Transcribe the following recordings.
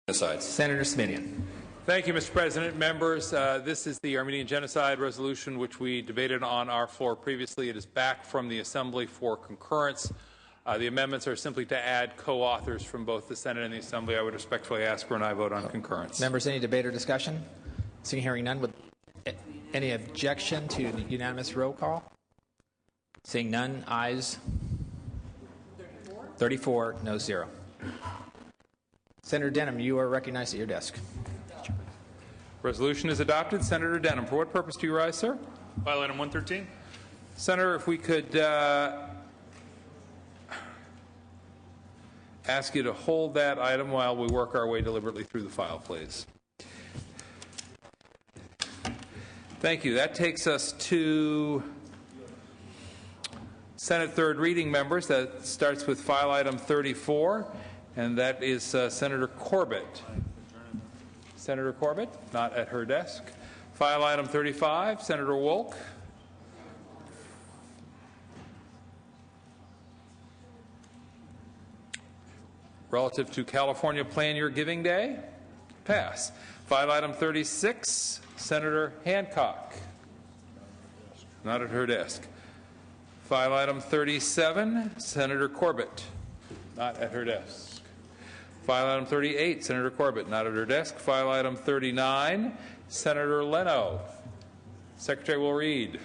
Genocides. Senator Smidian. Thank you, Mr. President. Members, this is the Armenian Genocide Resolution, which we debated on our floor previously. It is back from the Assembly for concurrence. The amendments are simply to add co-authors from both the Senate and the Assembly. I would respectfully ask for an aye vote on concurrence. Members, any debate or discussion? Seeing hearing none, with any objection to the unanimous roll call? Seeing none, ayes 34, no 0. Senator Denham, you are recognized at your desk. Resolution is adopted. Senator Denham, for what purpose do you rise, sir? File item 113. Senator, if we could ask you to hold that item while we work our way deliberately through the file, please. Thank you. That takes us to Senate third reading, members. That starts with file item 34, and that is Senator Corbett. Senator Corbett, not at her desk. File item 35, Senator Wolk. Relative to California Plan Your Giving Day, pass. File item 36, Senator Hancock, not at her desk. File item 37, Senator Corbett, not at her desk. File item 38, Senator Corbett, not at her desk. File item 39, Senator Leno. Secretary will read.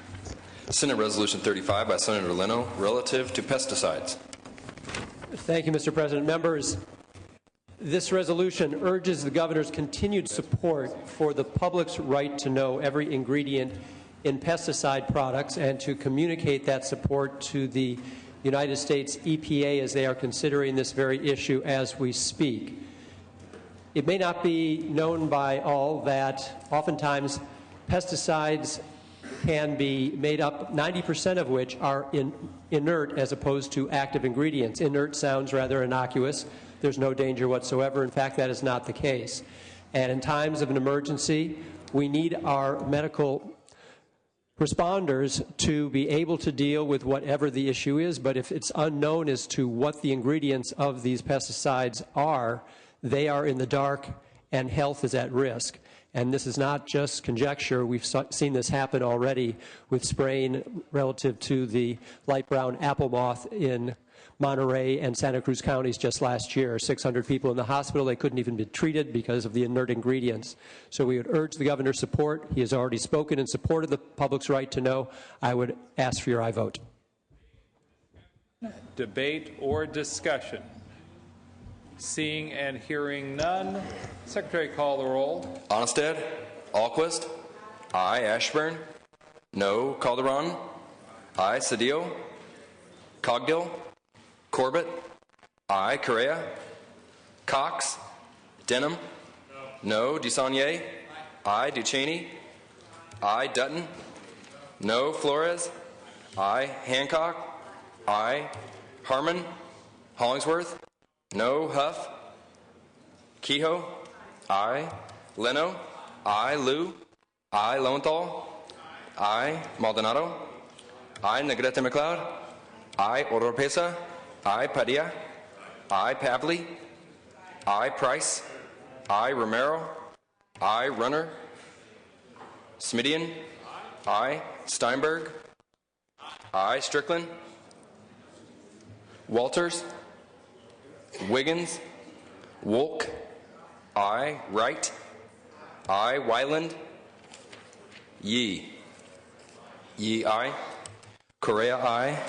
Senate Resolution 35 by Senator Leno, relative to pesticides. Thank you, Mr. President. Members, this resolution urges the governor's continued support for the public's right to know every ingredient in pesticide products and to communicate that support to the United States EPA as they are considering this very issue as we speak. It may not be known by all that oftentimes pesticides can be made up, 90% of which are inert as opposed to active ingredients. Inert sounds rather innocuous. There's no danger whatsoever. In fact, that is not the case. And in times of an emergency, we need our medical responders to be able to deal with whatever the issue is, but if it's unknown as to what the ingredients of these pesticides are, they are in the dark and health is at risk. And this is not just conjecture. We've seen this happen already with spraying relative to the light brown apple moth in Monterey and Santa Cruz counties just last year. 600 people in the hospital. They couldn't even be treated because of the inert ingredients. So we would urge the governor's support. He has already spoken in support of the public's right to know. I would ask for your aye vote. Debate or discussion? Seeing and hearing none, Secretary, call the roll. Onnested, Alquist, aye. Ashburn, no. Calderon, aye. Cedillo, Cogdill, Corbett, aye. Correa, Cox, Denham, no. DeSaulnier, aye. Ducheney, aye. Dutton, no. Flores, aye. Hancock, aye. Harmon, Hollingsworth, no. Huff, Kehoe, aye. Leno, aye. Liu, aye. Lowenthal, aye. Maldonado, aye. Negrete McLeod, aye. Oropesa, aye. Padilla, aye. Pavley, aye. Price, aye. Romero, aye. Runner, Smidian, aye. Steinberg, aye. Strickland, Walters, Wiggins, Wolk, aye. Wright, aye. Wyland, Yee, aye. Correa, aye.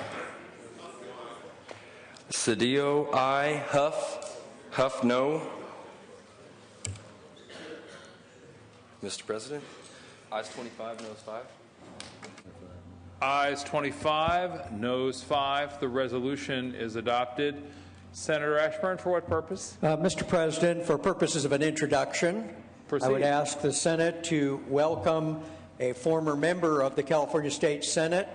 Cedillo, aye. Huff, no. Mr. President, ayes 25, noes 5. Ayes 25, noes 5. The resolution is adopted. Senator Ashburn, for what purpose? Mr. President, for purposes of an introduction, Proceed. I would ask the Senate to welcome a former member of the California State Senate,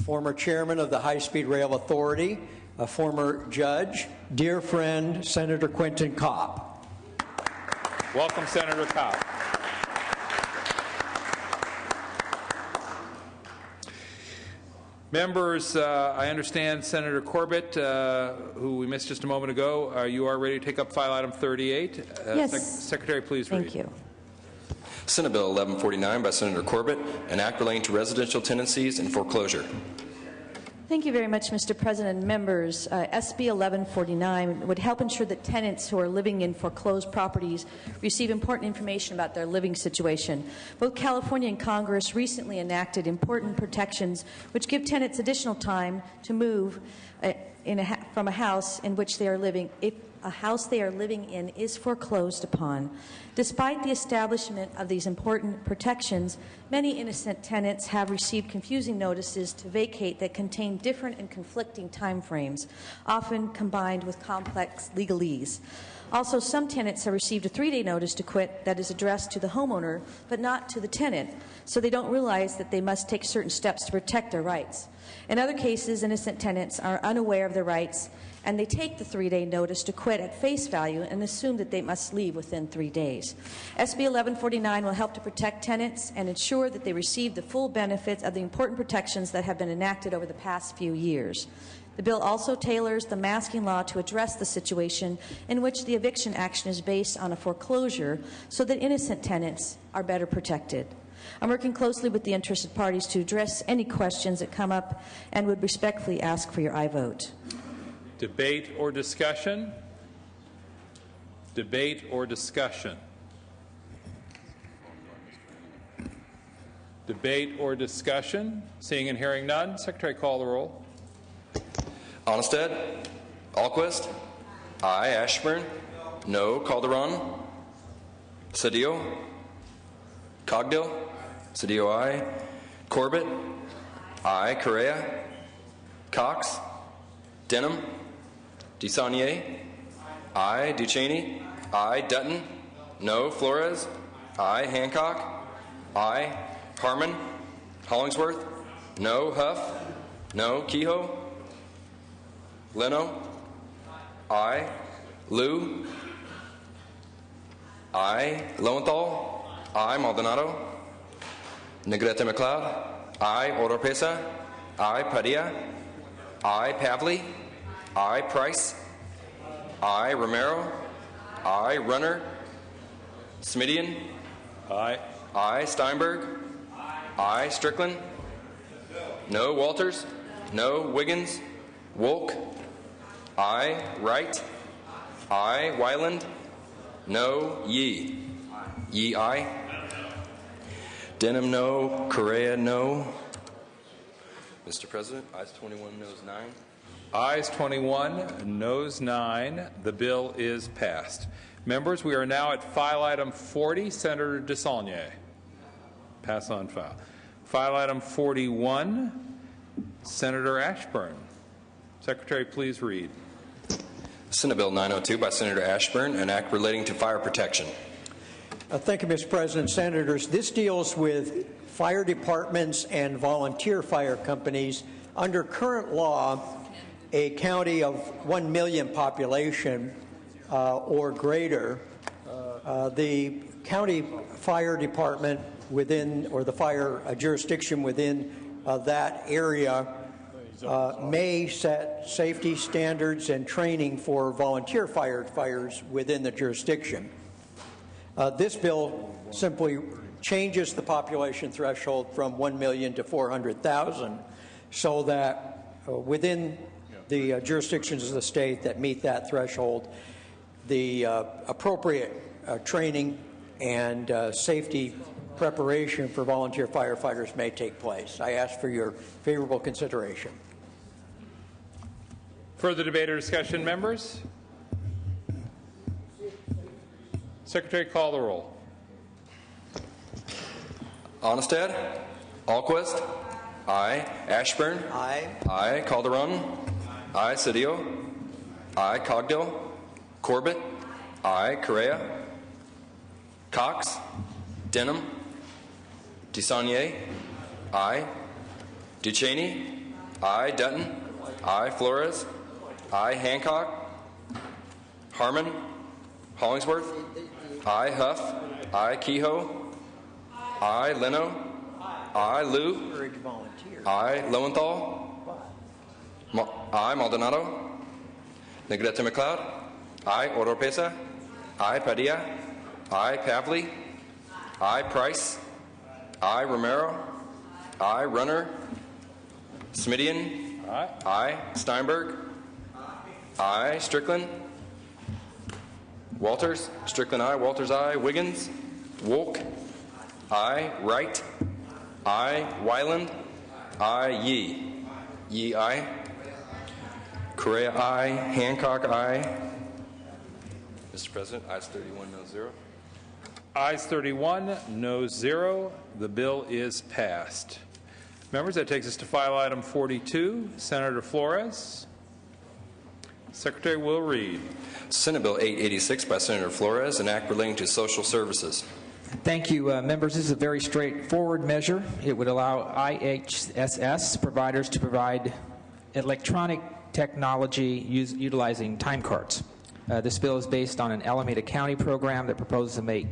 former chairman of the High Speed Rail Authority, a former judge, dear friend, Senator Quentin Kopp. Welcome, Senator Kopp. Members, I understand Senator Corbett, who we missed just a moment ago, you are ready to take up file item 38. Yes. Secretary, please read. Thank you. Senate Bill 1149 by Senator Corbett, an act relating to residential tenancies and foreclosure. Thank you very much, Mr. President and members. SB 1149 would help ensure that tenants who are living in foreclosed properties receive important information about their living situation. Both California and Congress recently enacted important protections which give tenants additional time to move from a house in which they are living if a house they are living in is foreclosed upon. Despite the establishment of these important protections, many innocent tenants have received confusing notices to vacate that contain different and conflicting time frames, often combined with complex legalese. Also, some tenants have received a 3-day notice to quit that is addressed to the homeowner but not to the tenant, so they don't realize that they must take certain steps to protect their rights. In other cases, innocent tenants are unaware of their rights and they take the 3-day notice to quit at face value and assume that they must leave within 3 days. SB 1149 will help to protect tenants and ensure that they receive the full benefits of the important protections that have been enacted over the past few years. The bill also tailors the masking law to address the situation in which the eviction action is based on a foreclosure so that innocent tenants are better protected. I'm working closely with the interested parties to address any questions that come up and would respectfully ask for your aye vote. Debate or discussion? Debate or discussion? Debate or discussion? Seeing and hearing none, Secretary, call the roll. Onnested? Alquist? Aye. Ashburn? No. Calderon? Cedillo? Cogdill? Cedillo, aye. Corbett? Aye. Correa? Cox? Denham? DeSaulnier? Aye. Duchesne? Aye. Dutton? No. Flores? Aye. Hancock? Aye. Harmon? Hollingsworth? No. Huff? No. Kehoe? Leno? Aye. Liu? Aye. Lowenthal? Aye. Maldonado? Negrete McLeod? Aye. Oropesa? Aye. Padilla? Aye. Pavley? Aye. Price? Aye. Romero? Aye. Runner? Smidian? Aye. Aye. Steinberg? Aye. Strickland? No. Walters? No. Wiggins? Wolk? Aye. Wright? Aye. Wyland? No. Yee? Yee, aye. Denham, no. Correa, no. Mr. President, ayes 21, noes 9. Ayes 21, noes 9. The bill is passed. Members, we are now at file item 40, Senator DeSaulnier. Pass on file. File item 41, Senator Ashburn. Secretary, please read. Senate Bill 902 by Senator Ashburn, an act relating to fire protection. Thank you, Mr. President. Senators, this deals with fire departments and volunteer fire companies. Under current law, a county of 1 million population or greater, the county fire department within, or the fire jurisdiction within that area may set safety standards and training for volunteer firefighters within the jurisdiction. This bill simply changes the population threshold from 1 million to 400,000 so that within the jurisdictions of the state that meet that threshold, the appropriate training and safety preparation for volunteer firefighters may take place. I ask for your favorable consideration. Further debate or discussion, members? Secretary, call the roll. Onnested? Alquist? Aye. Ashburn? Aye. Aye. Calderon? Aye. Cedillo? Aye. Cogdill? Corbett? Aye. Correa? Cox? Denham? DeSaulnier? Aye. Duchesne? Aye. Dutton? Aye. Flores? Aye. Hancock? Harmon? Hollingsworth? Aye. Huff? Aye. Kehoe? Aye. Leno? Aye. Liu? Aye. Lowenthal? I, Maldonado. Negrete McLeod. I, Oropesa. I, Padilla. I, Pavley. I, Price. I, Romero. I, Runner. Smidian. Aye. I, Steinberg. I, Strickland. Walters. Strickland, I. Walters, I. Wiggins. Wolk. I, Wright. I, Wyland. I, Yee. Yee, I. Correa, I. Hancock, I. Mr. President, ayes 31, no 0. Ayes 31, no 0. The bill is passed. Members, that takes us to file item 42, Senator Flores. Secretary will read. Senate Bill 886 by Senator Flores, an act relating to social services. Thank you, members. This is a very straightforward measure. It would allow IHSS providers to provide electronic technology utilizing time cards. This bill is based on an Alameda County program that proposes to make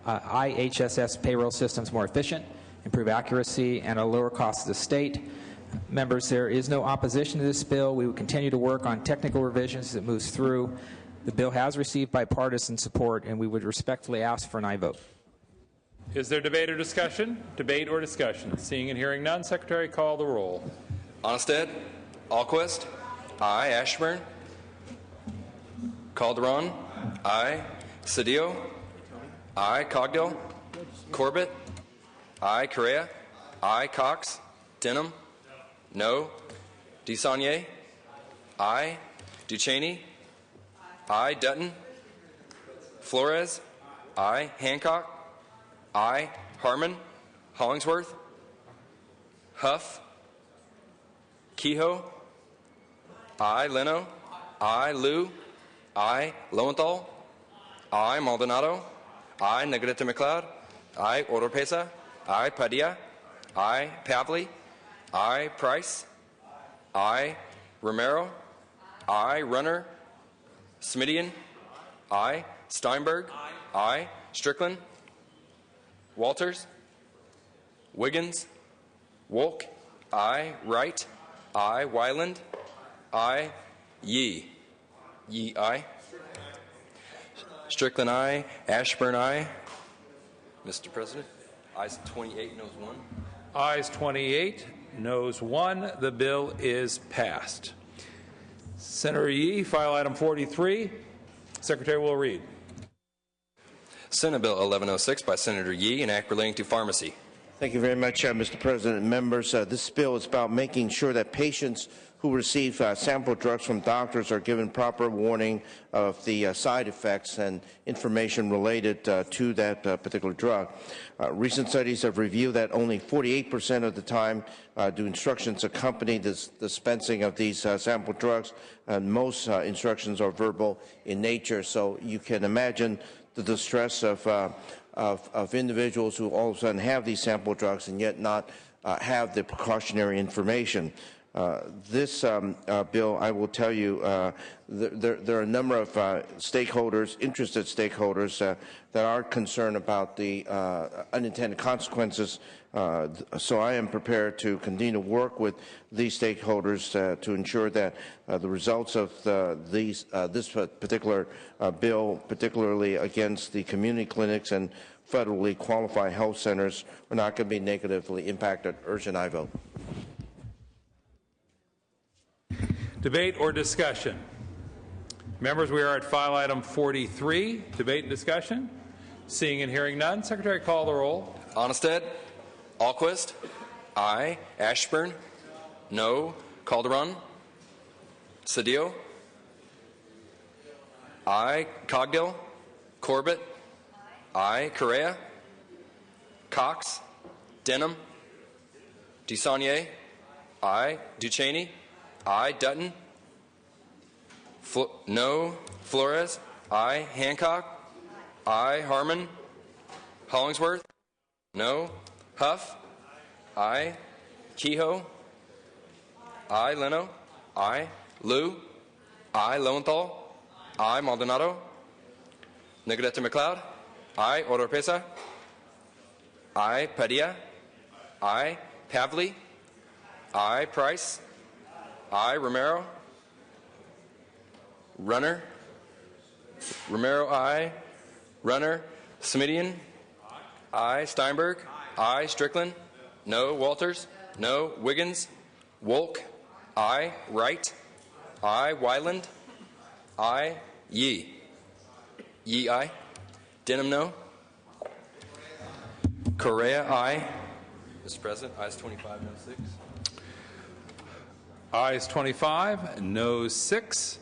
IHSS payroll systems more efficient, improve accuracy, and a lower cost to the state. Members, there is no opposition to this bill. We will continue to work on technical revisions as it moves through. The bill has received bipartisan support, and we would respectfully ask for an aye vote. Is there debate or discussion? Debate or discussion? Seeing and hearing none, Secretary, call the roll. Onnested. Alquist. I. Ashburn. Calderon. I. Cedillo. I. Cogdill. Corbett. I. Correa. I. Cox. Denham. No. DeSaulnier. I. Ducheney. I. Dutton. Flores. I. Hancock. I. Harmon. Hollingsworth. Huff. Kehoe. I. Leno. I. Liu. I. Lowenthal. I. Maldonado. I. Negrete McLeod. I. Oropesa. I. Padilla. I. Pavley. I. Price. I. Romero. I. Runner. Smidian. I. Steinberg. I. Strickland. Walters. Wiggins. Wolk. I. Wright. I. Wyland. I. Yee. Yee, I. Strickland, I. Ashburn, I. Mr. President, ayes 28, noes 1. Ayes 28, noes 1. The bill is passed. Senator Yee, file item 43. Secretary will read. Senate Bill 1106 by Senator Yee, an act relating to pharmacy. Thank you very much, Mr. President and members. This bill is about making sure that patients who receive sample drugs from doctors are given proper warning of the side effects and information related to that particular drug. Recent studies have revealed that only 48% of the time do instructions accompany the dispensing of these sample drugs, and most instructions are verbal in nature. So you can imagine the distress of individuals who all of a sudden have these sample drugs and yet not have the precautionary information. This bill, I will tell you, there are a number of stakeholders, interested stakeholders, that are concerned about the unintended consequences. So I am prepared to continue to work with these stakeholders to ensure that the results of this particular bill, particularly against the community clinics and federally qualified health centers, are not going to be negatively impacted. Urge an aye vote. Debate or discussion? Members, we are at file item 43. Debate and discussion? Seeing and hearing none, Secretary, call the roll. Onnested. Alquist. Aye. Ashburn. No. Calderon. Cedillo. Aye. Cogdill. Corbett. Aye. Correa. Cox. Denham. DeSaulnier. Aye. Ducheney. Aye. Dutton. No. Flores. Aye. Hancock. Aye. Harmon. Hollingsworth. No. Huff. Aye. Kehoe. Aye. Leno. Aye. Liu. Aye. Lowenthal. Aye. Maldonado. Negrete McLeod. Aye. Oropesa. Aye. Padilla. Aye. Pavley. Aye. Price. I, Romero. Runner. Romero, I. Runner. Smidian. I, Steinberg. I, Strickland. No, Walters. No, Wiggins. Wolk. I, Wright. I, Wyland. I, Yee. Yee, I. Denham, no. Correa, I. Mr. President, ayes 25, no 6. Ayes 25, no 6.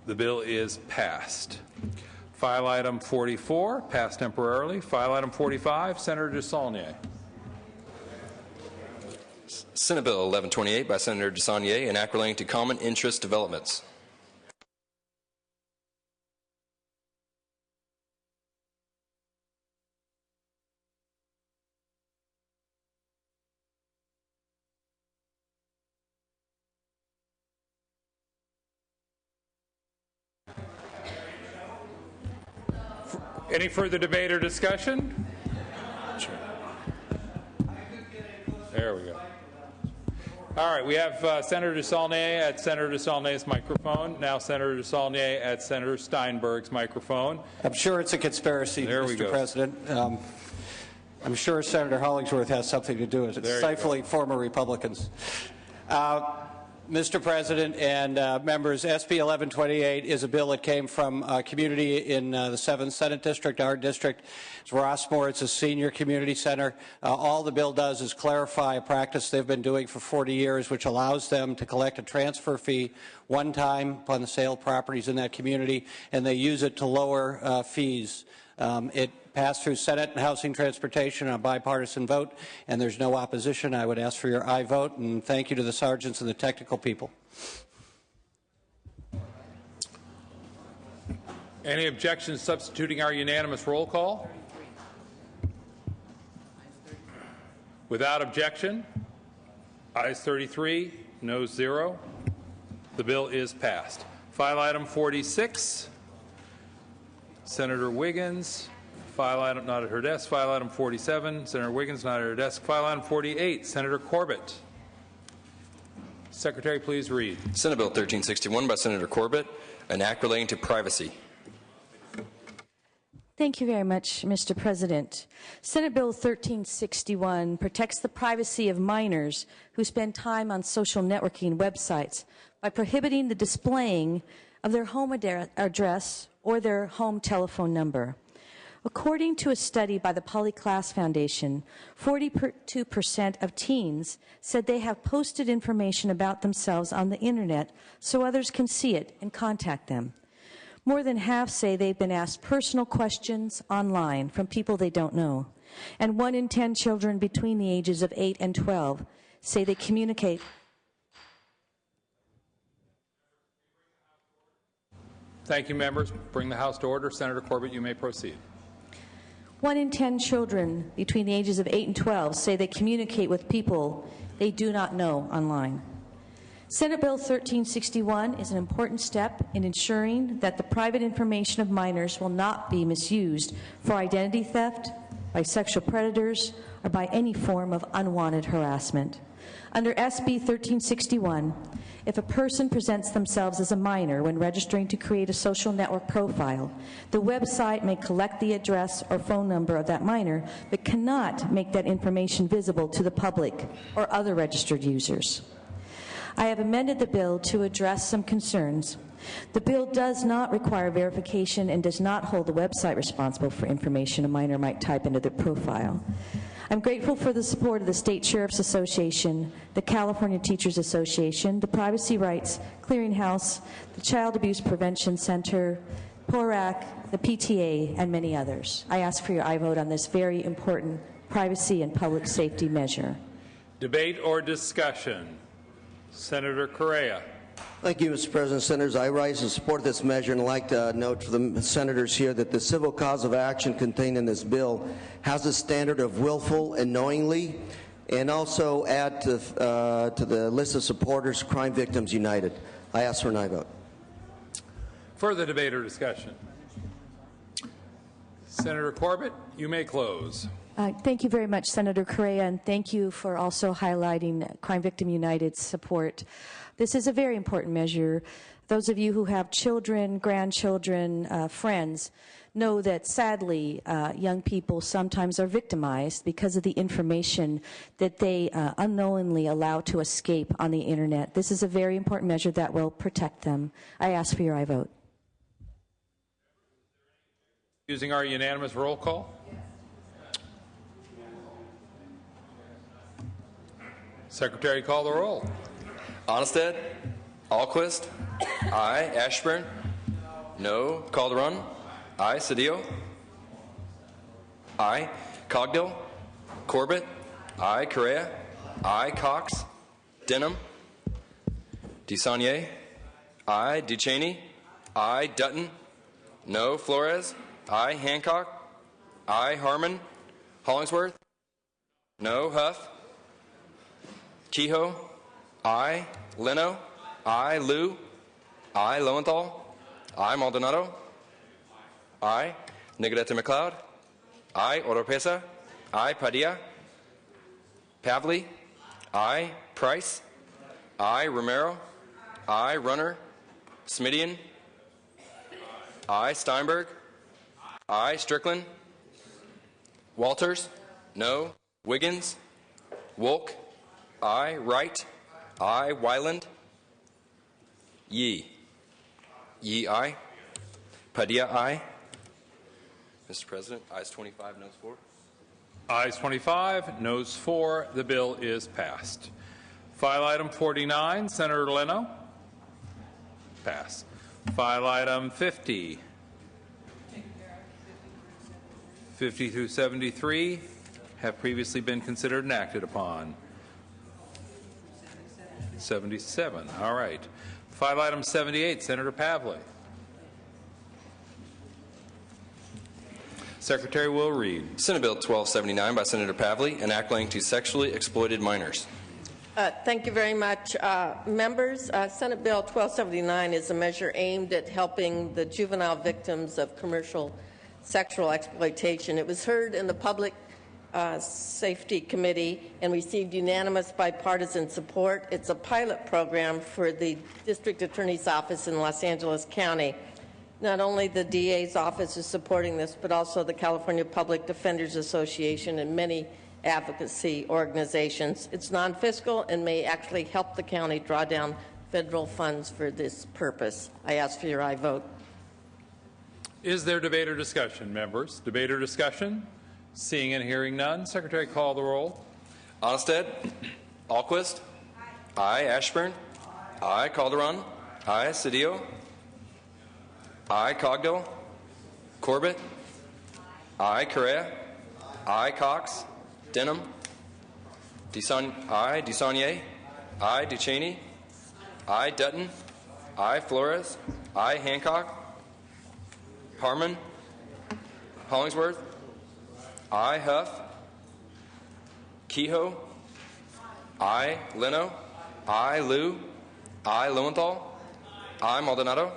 The bill is passed. File item 44, passed temporarily. File item 45, Senator DeSaulnier. Senate Bill 1128 by Senator DeSaulnier, an act relating to common interest developments. Any further debate or discussion? There we go. All right, we have Senator DeSaulnier at Senator DeSaulnier's microphone. Now Senator DeSaulnier at Senator Steinberg's microphone. I'm sure it's a conspiracy, There we Mr. go. President. I'm sure Senator Hollingsworth has something to do with it, There you stifling former Republicans. Mr. President and members, SB 1128 is a bill that came from a community in the 7th Senate District, our district. It's Rossmore. It's a senior community center. All the bill does is clarify a practice they've been doing for 40 years, which allows them to collect a transfer fee one time upon the sale of properties in that community, and they use it to lower fees. It passed through Senate and Housing Transportation on a bipartisan vote, and there's no opposition. I would ask for your aye vote, and thank you to the sergeants and the technical people. Any objections substituting our unanimous roll call? Without objection, ayes 33, noes 0. The bill is passed. File item 46, Senator Wiggins. File item not at her desk. File item 47, Senator Wiggins not at her desk. File item 48, Senator Corbett. Secretary, please read. Senate Bill 1361 by Senator Corbett, an act relating to privacy. Thank you very much, Mr. President. Senate Bill 1361 protects the privacy of minors who spend time on social networking websites by prohibiting the displaying of their home address or their home telephone number. According to a study by the Polyclass Foundation, 42% of teens said they have posted information about themselves on the internet so others can see it and contact them. More than half say they've been asked personal questions online from people they don't know. And 1 in 10 children between the ages of 8 and 12 say they communicate. Thank you, members. Bring the House to order. Senator Corbett, you may proceed. 1 in 10 children between the ages of 8 and 12 say they communicate with people they do not know online. Senate Bill 1361 is an important step in ensuring that the private information of minors will not be misused for identity theft, by sexual predators, or by any form of unwanted harassment. Under SB 1361, if a person presents themselves as a minor when registering to create a social network profile, the website may collect the address or phone number of that minor, but cannot make that information visible to the public or other registered users. I have amended the bill to address some concerns. The bill does not require verification and does not hold the website responsible for information a minor might type into their profile. I'm grateful for the support of the State Sheriff's Association, the California Teachers Association, the Privacy Rights Clearinghouse, the Child Abuse Prevention Center, PORAC, the PTA, and many others. I ask for your aye vote on this very important privacy and public safety measure. Debate or discussion? Senator Correa. Thank you, Mr. President. Senators, I rise in support of this measure and I'd like to note for the senators here that the civil cause of action contained in this bill has a standard of willful and knowingly, and also add to the list of supporters Crime Victims United. I ask for an aye vote. Further debate or discussion? Senator Corbett, you may close. Thank you very much, Senator Correa, and thank you for also highlighting Crime Victim United's support. This is a very important measure. Those of you who have children, grandchildren, friends, know that sadly young people sometimes are victimized because of the information that they unknowingly allow to escape on the internet. This is a very important measure that will protect them. I ask for your aye vote. Using our unanimous roll call. Secretary, call the roll. Onnested? Alquist? Aye. Ashburn? No. Calderon? Aye. Cedillo? Aye. Cogdill? Corbett? Aye. Correa? Aye. Cox? Denham? DeSaulnier? Aye. DeCheney? Aye. Dutton? No. Flores? Aye. Hancock? Aye. Harmon? Hollingsworth? No. Huff? Kehoe? Aye. Leno? Aye. Liu? Aye. Lowenthal? Aye. Maldonado? Aye. Negrete McLeod? Aye. Oropesa? Aye. Padilla? Pavley? Aye. Price? Aye. Romero? Aye. Runner? Smidian? Aye. Steinberg? Aye. Strickland? Walters? No. Wiggins? Wolk? Aye. Wright? Aye. Wyland? Yee? Yee, aye. Padilla, aye. Mr. President, ayes 25, noes 4. Ayes 25, noes 4. The bill is passed. File item 49, Senator Leno. Pass. File item 50. 50 through 73 have previously been considered and acted upon. 77. All right. File item 78, Senator Pavley. Secretary will read. Senate Bill 1279 by Senator Pavley, an act relating to sexually exploited minors. Thank you very much. Members, Senate Bill 1279 is a measure aimed at helping the juvenile victims of commercial sexual exploitation. It was heard in the Public Safety Committee and received unanimous bipartisan support. It's a pilot program for the District Attorney's Office in Los Angeles County. Not only the DA's office is supporting this, but also the California Public Defenders Association and many advocacy organizations. It's non-fiscal and may actually help the county draw down federal funds for this purpose. I ask for your aye vote. Is there debate or discussion, members? Debate or discussion? Seeing and hearing none, Secretary, call the roll. Onnested? Alquist? Aye. Ashburn? Aye. Calderon? Aye. Cedillo? Aye. Cogdill? Corbett? Aye. Correa? Aye. Cox? Denham? Aye. DeSaulnier? Aye. DeCheney? Aye. Dutton? Aye. Flores? Aye. Hancock? Harmon? Hollingsworth? Aye. Huff? Kehoe? Aye. Leno? Aye. Liu? Aye. Lowenthal? Aye. Maldonado?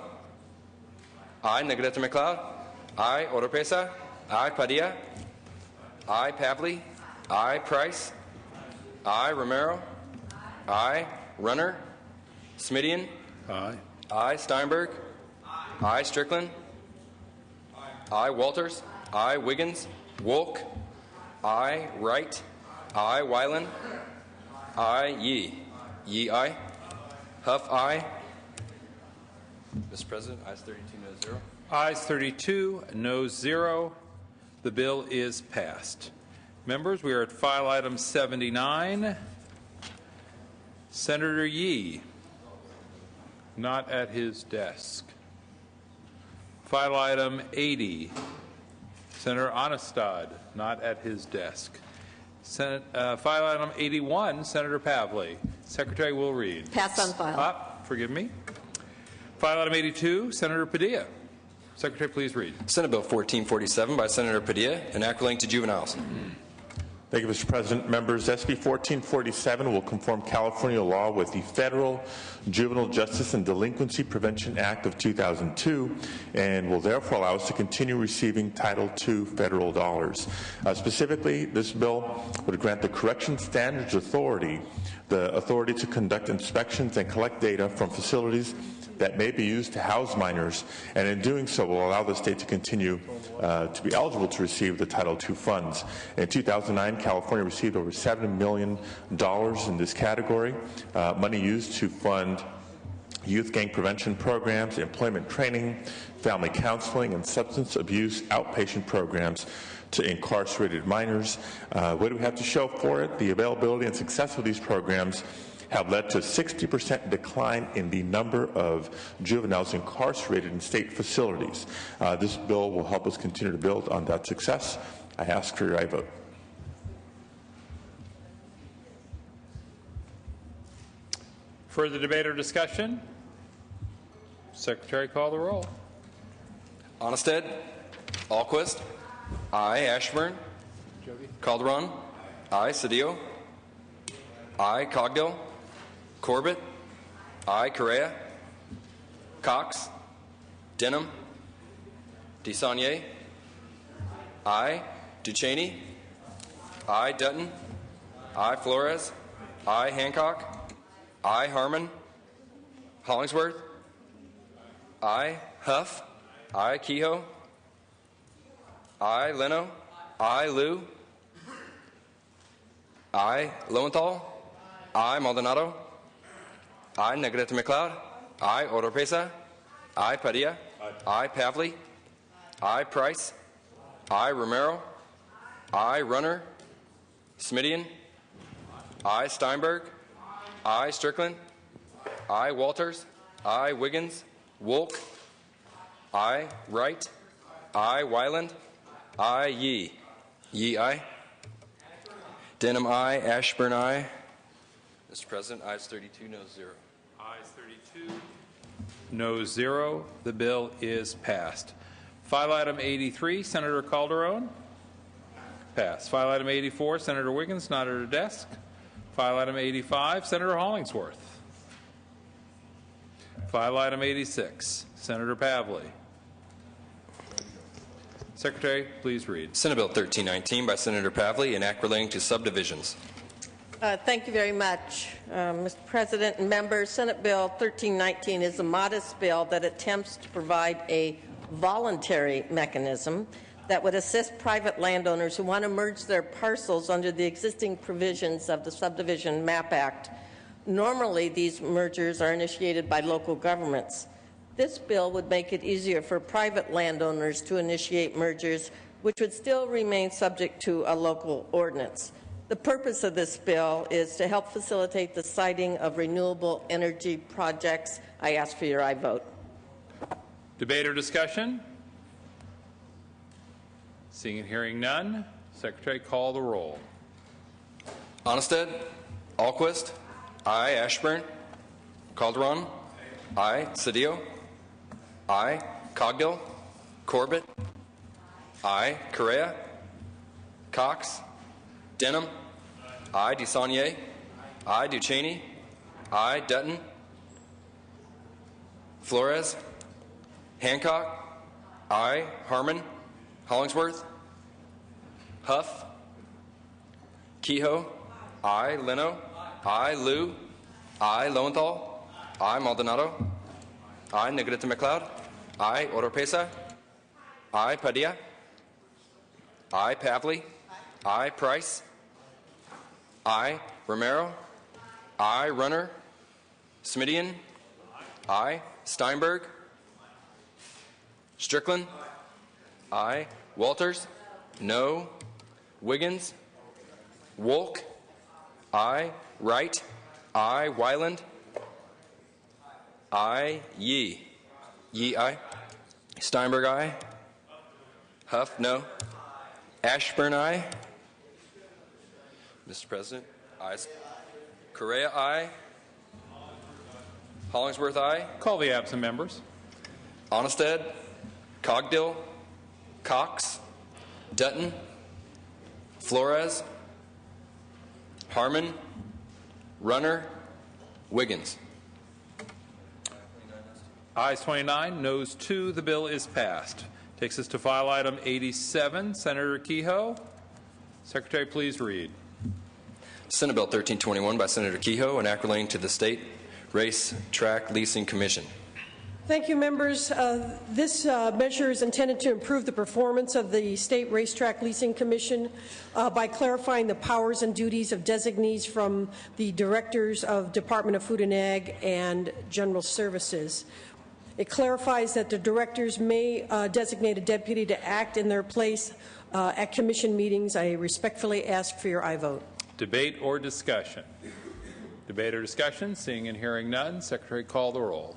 Aye. Negrete McLeod? Aye. Oropesa? Aye. Padilla? Aye. Pavley? Aye. Price? Aye. Romero? Aye. Runner? Smidian? Aye. Aye. Steinberg? Aye. Strickland? Aye. Walters? Aye. Wiggins? Wolk? Aye. Wright? Aye. Wyland? Aye. Yee? Yee, aye. Huff, aye. Mr. President, ayes 32, noes 0. Ayes 32, noes 0. The bill is passed. Members, we are at file item 79. Senator Yee, not at his desk. File item 80. Senator Onestad, not at his desk. File item 81, Senator Pavley. Secretary will read. Pass on file. Forgive me. File item 82, Senator Padilla. Secretary, please read. Senate Bill 1447 by Senator Padilla, an act relating to juveniles. Thank you, Mr. President. Members, SB 1447 will conform California law with the Federal Juvenile Justice and Delinquency Prevention Act of 2002 and will therefore allow us to continue receiving Title II federal dollars. Specifically, this bill would grant the Correction Standards Authority the authority to conduct inspections and collect data from facilities that may be used to house minors, and in doing so will allow the state to continue to be eligible to receive the Title II funds. In 2009, California received over $7 million in this category, money used to fund youth gang prevention programs, employment training, family counseling, and substance abuse outpatient programs to incarcerated minors. What do we have to show for it? The availability and success of these programs have led to a 60% decline in the number of juveniles incarcerated in state facilities. This bill will help us continue to build on that success. I ask for your aye vote. Further debate or discussion? Secretary, call the roll. Onnested, Alquist, aye. Ashburn, Calderon, aye. Cedillo, aye. Cogdill, Corbett, aye. Correa, Cox, Denham, DeSaulnier, aye. Ducheney, aye. Dutton, aye. Flores, aye. Hancock, aye. Harmon, Hollingsworth, aye. Huff, aye. Kehoe, aye. Leno, aye. Liu, aye. Lowenthal, aye. Maldonado, aye. Negrete McLeod, aye. Oropesa, aye. Padilla, aye. Pavley, aye. Price, aye. Romero, aye. Runner, Smidian, aye. Steinberg, aye. Strickland, aye. Walters, aye. Wiggins, Wolk, aye. Wright, aye. Wyland, aye. Yee. Yee, aye. Denham, aye. Ashburn, aye. Mr. President, ayes 32, noes 0. Ayes 32, noes 0. The bill is passed. File item 83, Senator Calderon. Passed. File item 84, Senator Wiggins, not at her desk. File item 85, Senator Hollingsworth. File item 86, Senator Pavley. Secretary, please read. Senate Bill 1319 by Senator Pavley, an act relating to subdivisions. Thank you very much, Mr. President and members. Senate Bill 1319 is a modest bill that attempts to provide a voluntary mechanism that would assist private landowners who want to merge their parcels under the existing provisions of the Subdivision Map Act. Normally, these mergers are initiated by local governments. This bill would make it easier for private landowners to initiate mergers, which would still remain subject to a local ordinance. The purpose of this bill is to help facilitate the siting of renewable energy projects. I ask for your aye vote. Debate or discussion? Seeing and hearing none, Secretary, call the roll. Onnested, Alquist, aye. Ashburn, Calderon, aye. Cedillo, aye. Cogdill, Corbett, aye. Correa, Cox, Denham, aye. DeSaulnier, aye. Ducheney, aye. Dutton, Flores, Hancock, aye. Harmon, Hollingsworth, Huff, Kehoe, aye. Leno, aye. Liu, aye. Lowenthal, aye. Maldonado, aye. Negrete McLeod, aye. Oropesa, aye. Padilla, aye. Pavley, aye. Price, aye. Romero, aye. Runner, Smidian, aye. Steinberg, Strickland, aye. Walters, no. Wiggins, Wolk, aye. Wright, aye. Wyland, aye. Yee. Yee, aye. Steinberg, aye. Huff, no. Ashburn, aye. Mr. President, ayes. Correa, aye. Hollingsworth, aye. Call the absent members. Onnested, Cogdill, Cox, Dutton, Flores, Harmon, Runner, Wiggins. Ayes 29, noes 2. The bill is passed. Takes us to file item 87. Senator Kehoe. Secretary, please read. Senate Bill 1321 by Senator Kehoe, an act relating to the State Race Track Leasing Commission. Thank you, members. This measure is intended to improve the performance of the State Racetrack Leasing Commission by clarifying the powers and duties of designees from the directors of Department of Food and Ag and General Services. It clarifies that the directors may designate a deputy to act in their place at commission meetings. I respectfully ask for your aye vote. Debate or discussion? Debate or discussion? Seeing and hearing none, Secretary, call the roll.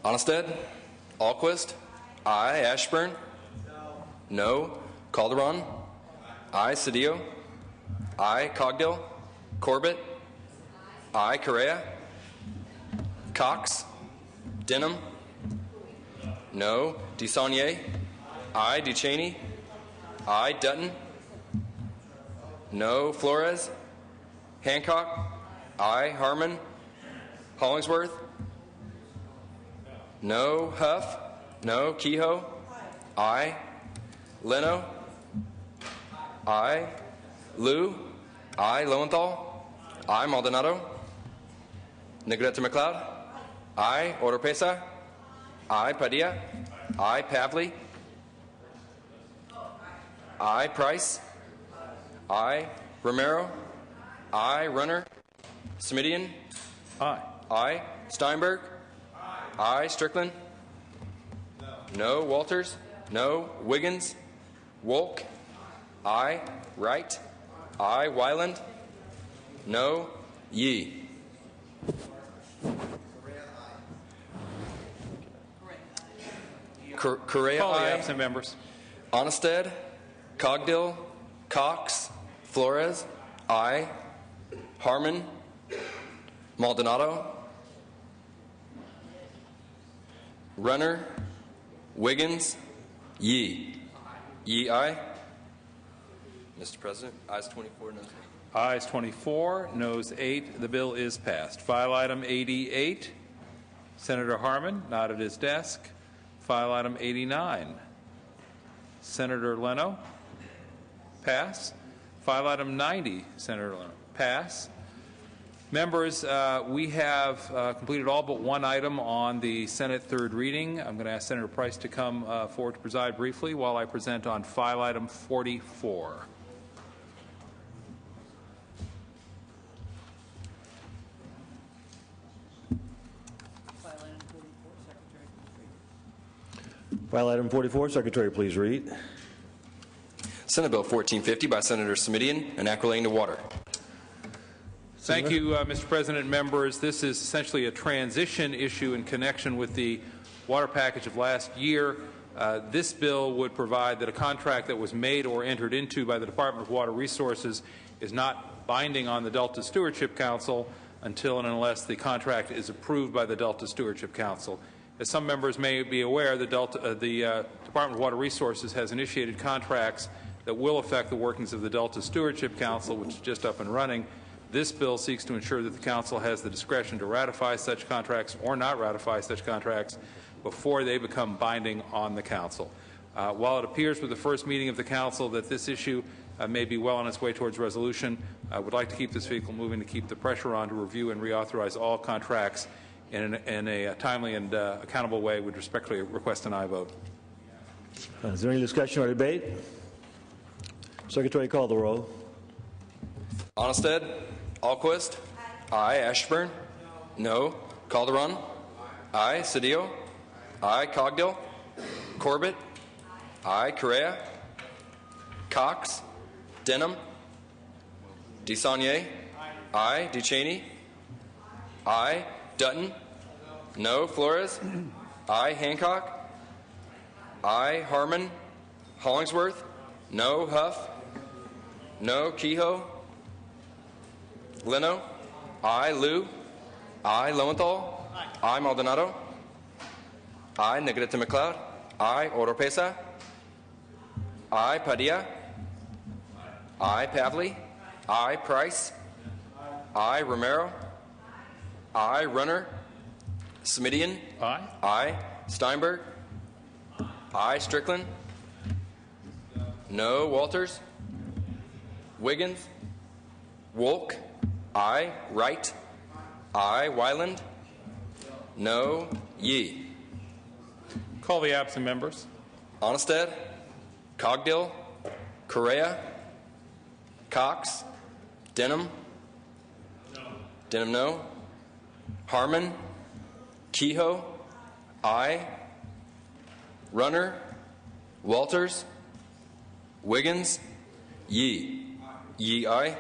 Onnested? Alquist? Aye. Ashburn? No. Calderon? Aye. Cedillo? Aye. Cogdill? Corbett? Aye. Correa? Cox? Denham? No. DeSaulnier? Aye. DeCheney? Aye. Dutton? No. Flores? Hancock? Aye. Harmon? Hollingsworth? No. Huff? No. Kehoe? Aye. Leno? Aye. Liu? Aye. Lowenthal? Aye. Maldonado? Negrete McLeod? Aye. Oropesa? Aye. Padilla? Aye. Pavley? Aye. Price? Aye. Romero? Aye. Runner? Smidian? Aye. Aye. Steinberg? Aye. Strickland? No. Walters? No. Wiggins? Wolk? Aye. Wright? Aye. Wyland? No. Yee? Correa? Call the Aye. absent members. Onnested? Cogdill? Cox? Flores? Aye. Harmon? Maldonado? Runner? Wiggins? Yee? Yee, aye. Mr. President, ayes 24, noes 8. Ayes 24, noes 8. The bill is passed. File item 88. Senator Harmon, not at his desk. File item 89. Senator Leno, pass. File item 90. Senator Leno, pass. Members, we have completed all but one item on the Senate third reading. I'm going to ask Senator Price to come forward to preside briefly while I present on file item 44. File item 44, Secretary, please read. Senate Bill 1450 by Senator Smidian, an act relating to water. Thank you, Mr. President. Members, this is essentially a transition issue in connection with the water package of last year. This bill would provide that a contract that was made or entered into by the Department of Water Resources is not binding on the Delta Stewardship Council until and unless the contract is approved by the Delta Stewardship Council. As some members may be aware, the Department of Water Resources has initiated contracts that will affect the workings of the Delta Stewardship Council, which is just up and running. This bill seeks to ensure that the Council has the discretion to ratify such contracts or not ratify such contracts before they become binding on the Council. While it appears with the first meeting of the Council that this issue may be well on its way towards resolution, I would like to keep this vehicle moving to keep the pressure on to review and reauthorize all contracts in a timely and accountable way. Would respectfully request an aye vote. Is there any discussion or debate? Secretary, call the roll. Onnested? Alquist? Aye. Ashburn? No. Calderon? Aye. Cedillo? Aye. Cogdill? Corbett? Aye. Correa? Cox? Denham? DeSaulnier? Aye. DeCheney? Aye. Dutton? No. Flores? Aye. Hancock? Aye. Harmon? Hollingsworth? No. Huff? No. Kehoe? Leno? Aye. Liu? Aye. Lowenthal? Aye. Maldonado? Aye. Negrete McLeod? Aye. Oropesa? Aye. Padilla? Aye. Pavley? I, Price. I, Romero. I, Runner. Smidian. Aye. I, Steinberg. I, Strickland. No, Walters. Wiggins. Wolk. I, Wright. I, Wyland. No, Yee. Call the absent members. Onnested. Cogdill. Correa. Cox. Denham. Denham, no. Harmon. Kehoe. I. Runner. Walters. Wiggins. Yee. Yee, aye.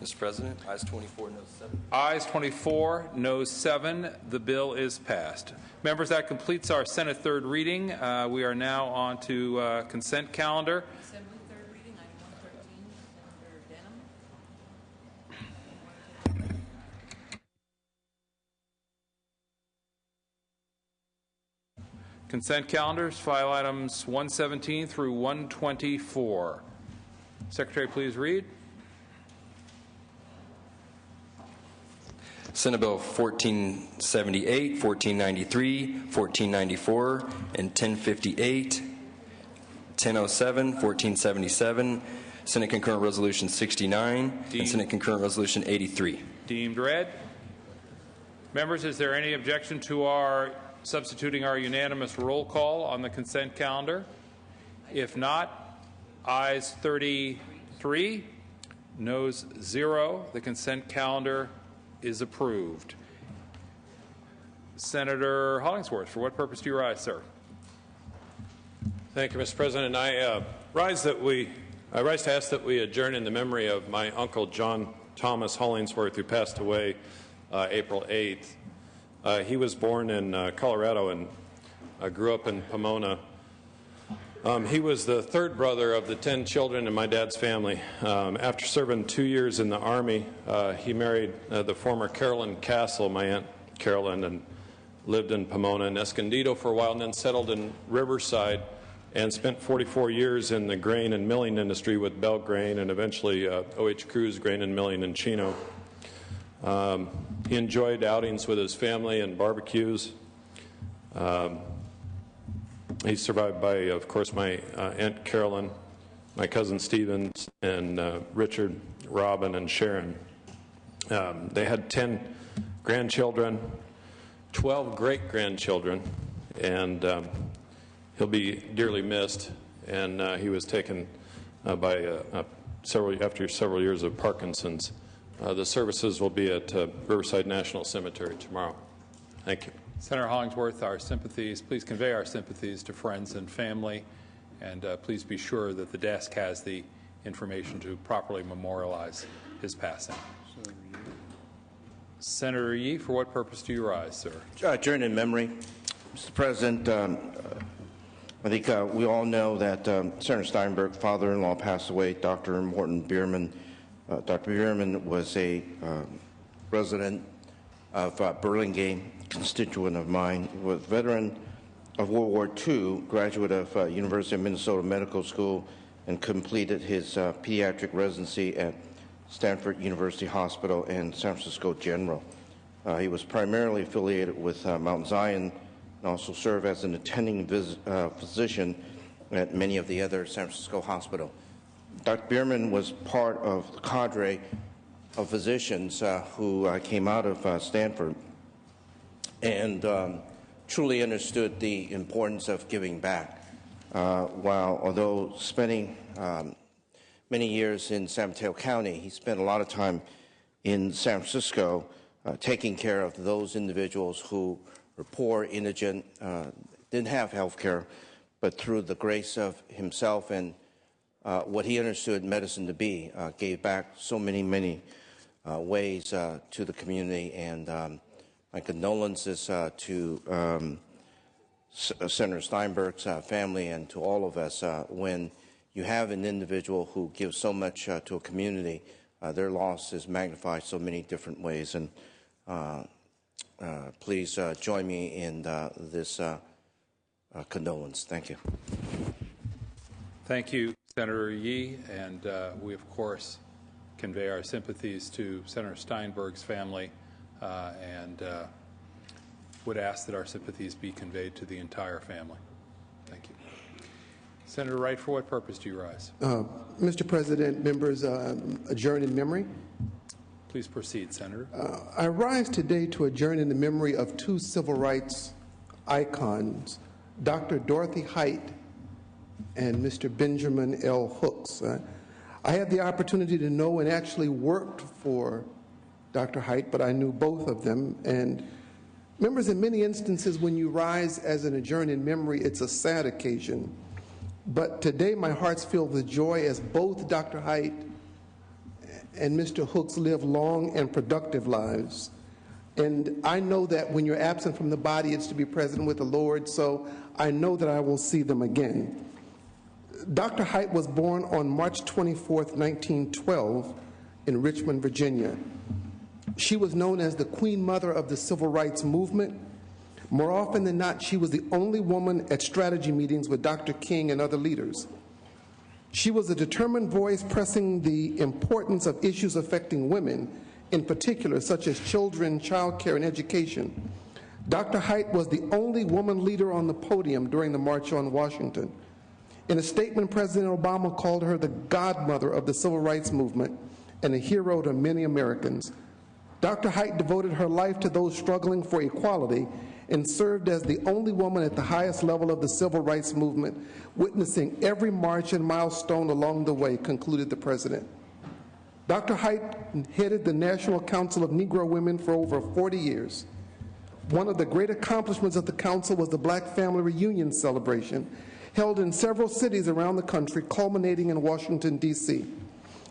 Mr. President, ayes 24, noes 7. Ayes 24, noes 7. The bill is passed. Members, that completes our Senate third reading. We are now on to consent calendar. Assembly third reading, item 113, Senator Denham. Consent calendars, file items 117 through 124. Secretary, please read. Senate Bill 1478, 1493, 1494, and 1058, 1007, 1477, Senate Concurrent Resolution 69, and Senate Concurrent Resolution 83. Deemed read. Members, is there any objection to our substituting our unanimous roll call on the consent calendar? If not, ayes 33, noes 0. The consent calendar is approved. Senator Hollingsworth, for what purpose do you rise, sir? Thank you, Mr. President. I rise to ask that we adjourn in the memory of my uncle John Thomas Hollingsworth, who passed away April 8th. He was born in Colorado and grew up in Pomona. He was the third brother of the 10 children in my dad's family. After serving 2 years in the Army, he married the former Carolyn Castle, my Aunt Carolyn, and lived in Pomona and Escondido for a while, and then settled in Riverside and spent 44 years in the grain and milling industry with Bell Grain and eventually O.H. Cruz Grain and Milling in Chino. He enjoyed outings with his family and barbecues. He's survived by, of course, my Aunt Carolyn, my cousin Stephen, and Richard, Robin, and Sharon. They had 10 grandchildren, 12 great-grandchildren, and he'll be dearly missed. And he was taken after several years of Parkinson's. The services will be at Riverside National Cemetery tomorrow. Thank you. Senator Hollingsworth, our sympathies, please convey our sympathies to friends and family, and please be sure that the desk has the information to properly memorialize his passing. Senator Yee, for what purpose do you rise, sir? Adjourn in memory. Mr. President, I think we all know that Senator Steinberg's father-in-law passed away, Dr. Morton Bierman. Dr. Bierman was a resident of Burlingame, constituent of mine, was a veteran of World War II, graduate of University of Minnesota Medical School, and completed his pediatric residency at Stanford University Hospital and San Francisco General. He was primarily affiliated with Mount Zion and also served as an attending physician at many of the other San Francisco hospitals. Dr. Bierman was part of the cadre of physicians who came out of Stanford and truly understood the importance of giving back. Although spending many years in San Mateo County, he spent a lot of time in San Francisco taking care of those individuals who were poor, indigent, didn't have health care, but through the grace of himself and what he understood medicine to be, gave back so many ways to the community. And my condolences to Senator Steinberg's family and to all of us. When you have an individual who gives so much to a community, their loss is magnified so many different ways. And please join me in this condolence. Thank you. Thank you, Senator Yee. And we, of course, convey our sympathies to Senator Steinberg's family and would ask that our sympathies be conveyed to the entire family. Thank you. Senator Wright, for what purpose do you rise? Mr. President, members, adjourn in memory. Please proceed, Senator. I rise today to adjourn in the memory of two civil rights icons, Dr. Dorothy Height and Mr. Benjamin L. Hooks. I had the opportunity to know and actually worked for Dr. Height, but I knew both of them. And members, in many instances, when you rise as an adjourn in memory, it's a sad occasion. But today, my heart's filled with joy as both Dr. Height and Mr. Hooks live long and productive lives. And I know that when you're absent from the body, it's to be present with the Lord, so I know that I will see them again. Dr. Height was born on March 24th, 1912, in Richmond, Virginia. She was known as the Queen Mother of the Civil Rights Movement. More often than not, she was the only woman at strategy meetings with Dr. King and other leaders. She was a determined voice pressing the importance of issues affecting women, in particular, such as children, child care, and education. Dr. Height was the only woman leader on the podium during the March on Washington. In a statement, President Obama called her the godmother of the Civil Rights Movement and a hero to many Americans. Dr. Height devoted her life to those struggling for equality and served as the only woman at the highest level of the civil rights movement, witnessing every march and milestone along the way, concluded the President. Dr. Height headed the National Council of Negro Women for over 40 years. One of the great accomplishments of the council was the Black Family Reunion celebration, held in several cities around the country, culminating in Washington, D.C.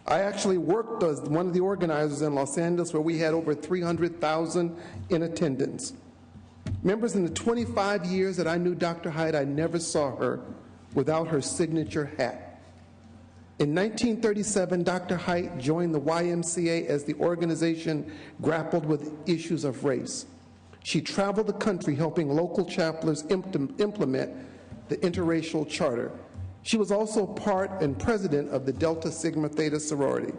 I actually worked as one of the organizers in Los Angeles, where we had over 300,000 in attendance. Members, in the 25 years that I knew Dr. Height, I never saw her without her signature hat. In 1937, Dr. Height joined the YMCA as the organization grappled with issues of race. She traveled the country helping local chapters implement the interracial charter. She was also part and president of the Delta Sigma Theta sorority.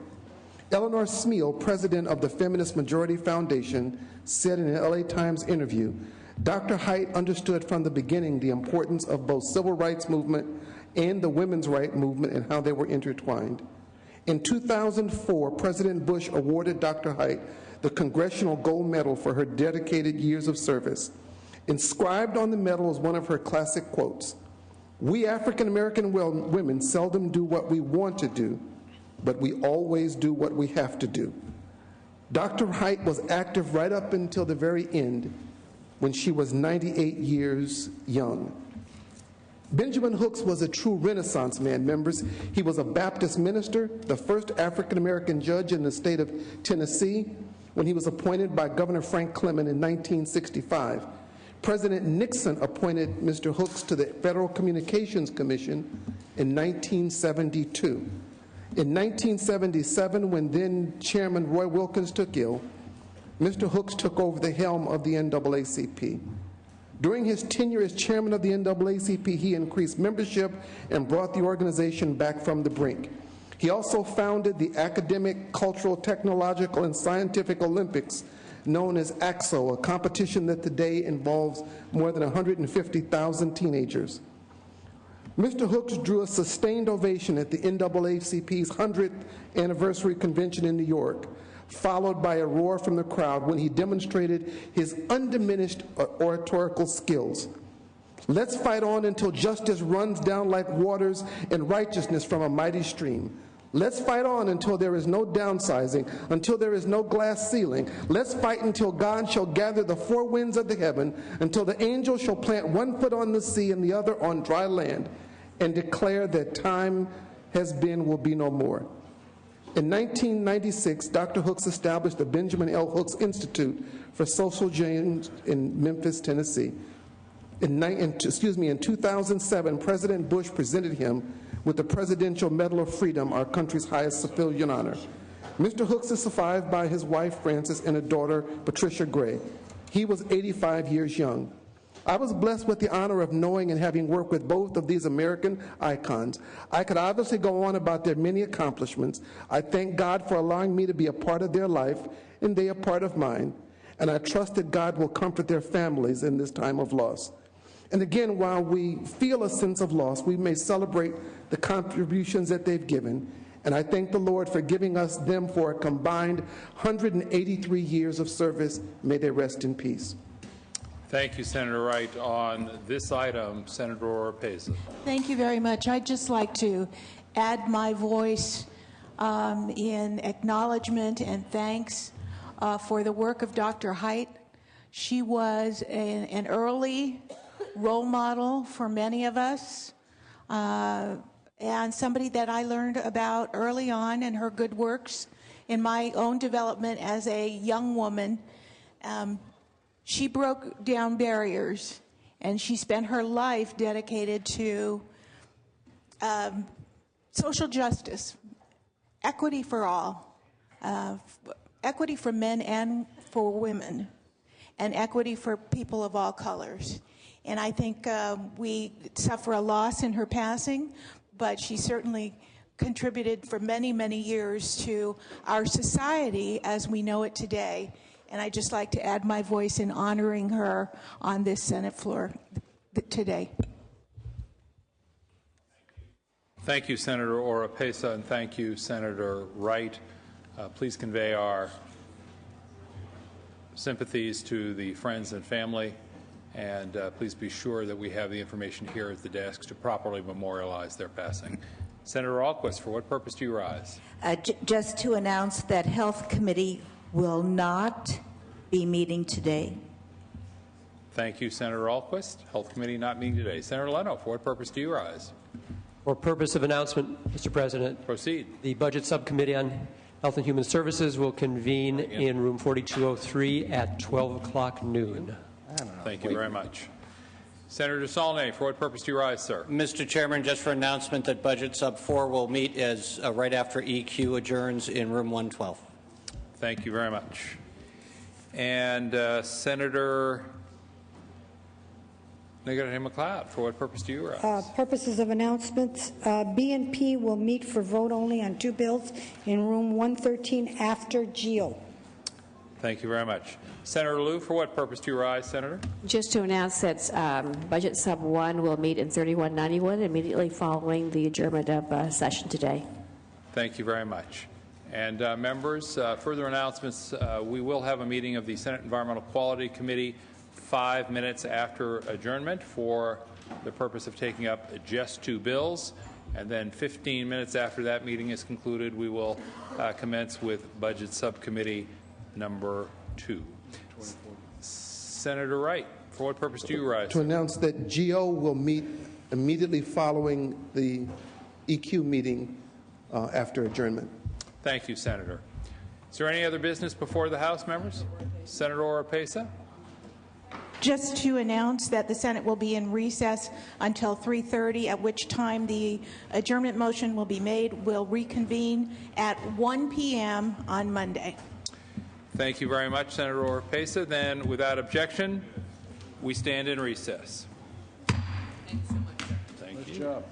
Eleanor Smeal, president of the Feminist Majority Foundation, said in an LA Times interview, Dr. Height understood from the beginning the importance of both civil rights movement and the women's rights movement and how they were intertwined. In 2004, President Bush awarded Dr. Height the Congressional Gold Medal for her dedicated years of service. Inscribed on the medal is one of her classic quotes, "We African-American women seldom do what we want to do, but we always do what we have to do." Dr. Height was active right up until the very end, when she was 98 years young. Benjamin Hooks was a true Renaissance man, members. He was a Baptist minister, the first African-American judge in the state of Tennessee when he was appointed by Governor Frank Clement in 1965. President Nixon appointed Mr. Hooks to the Federal Communications Commission in 1972. In 1977, when then Chairman Roy Wilkins took ill, Mr. Hooks took over the helm of the NAACP. During his tenure as chairman of the NAACP, he increased membership and brought the organization back from the brink. He also founded the Academic, Cultural, Technological, and Scientific Olympics, known as ACSO, a competition that today involves more than 150,000 teenagers. Mr. Hooks drew a sustained ovation at the NAACP's 100th anniversary convention in New York, followed by a roar from the crowd when he demonstrated his undiminished oratorical skills. Let's fight on until justice runs down like waters and righteousness from a mighty stream. Let's fight on until there is no downsizing, until there is no glass ceiling. Let's fight until God shall gather the four winds of the heaven, until the angel shall plant one foot on the sea and the other on dry land, and declare that time has been, will be no more. In 1996, Dr. Hooks established the Benjamin L. Hooks Institute for Social Change in Memphis, Tennessee. In 2007, President Bush presented him with the Presidential Medal of Freedom, our country's highest civilian honor. Mr. Hooks is survived by his wife, Frances, and a daughter, Patricia Gray. He was 85 years young. I was blessed with the honor of knowing and having worked with both of these American icons. I could obviously go on about their many accomplishments. I thank God for allowing me to be a part of their life, and they are part of mine. And I trust that God will comfort their families in this time of loss. And again, while we feel a sense of loss, we may celebrate the contributions that they've given. And I thank the Lord for giving us them for a combined 183 years of service. May they rest in peace. Thank you, Senator Wright. On this item, Senator Oropesa. Thank you very much. I'd just like to add my voice in acknowledgement and thanks for the work of Dr. Height. She was an early role model for many of us, and somebody that I learned about early on in her good works in my own development as a young woman. She broke down barriers, and she spent her life dedicated to social justice, equity for all, equity for men and for women, and equity for people of all colors. And I think we suffer a loss in her passing, but she certainly contributed for many, many years to our society as we know it today. And I'd just like to add my voice in honoring her on this Senate floor today. Thank you, Senator Oropesa, and thank you, Senator Wright. Please convey our sympathies to the friends and family, and please be sure that we have the information here at the desks to properly memorialize their passing. Senator Ahlquist, for what purpose do you rise? Just to announce that Health Committee will not be meeting today. Thank you, Senator Ahlquist. Health Committee not meeting today. Senator Leno, for what purpose do you rise? For purpose of announcement, Mr. President. Proceed. The Budget Subcommittee on Health and Human Services will convene in room 4203 at 12 o'clock noon. Thank you very much. Senator Saulnier, for what purpose do you rise, sir? Mr. Chairman, just for announcement that Budget Sub 4 will meet as right after EQ adjourns in room 112. Thank you very much. And Senator Negative McLeod, for what purpose do you rise? Purposes of announcements, BNP will meet for vote only on two bills in room 113 after GEO. Thank you very much. Senator Liu, for what purpose do you rise, Senator? Just to announce that Budget Sub 1 will meet in 3191 immediately following the adjournment of session today. Thank you very much. And members, further announcements, we will have a meeting of the Senate Environmental Quality Committee 5 minutes after adjournment for the purpose of taking up just two bills. And then 15 minutes after that meeting is concluded, we will commence with Budget Subcommittee number 2. Senator Wright, for what purpose do you rise? To announce that GEO will meet immediately following the EQ meeting after adjournment. Thank you, Senator. Is there any other business before the House, members? Senator Oropesa? Just to announce that the Senate will be in recess until 3:30, at which time the adjournment motion will be made. We'll reconvene at 1 p.m. on Monday. Thank you very much, Senator Oropesa. Then, without objection, we stand in recess. Thanks so much, sir. Thank you. Nice job.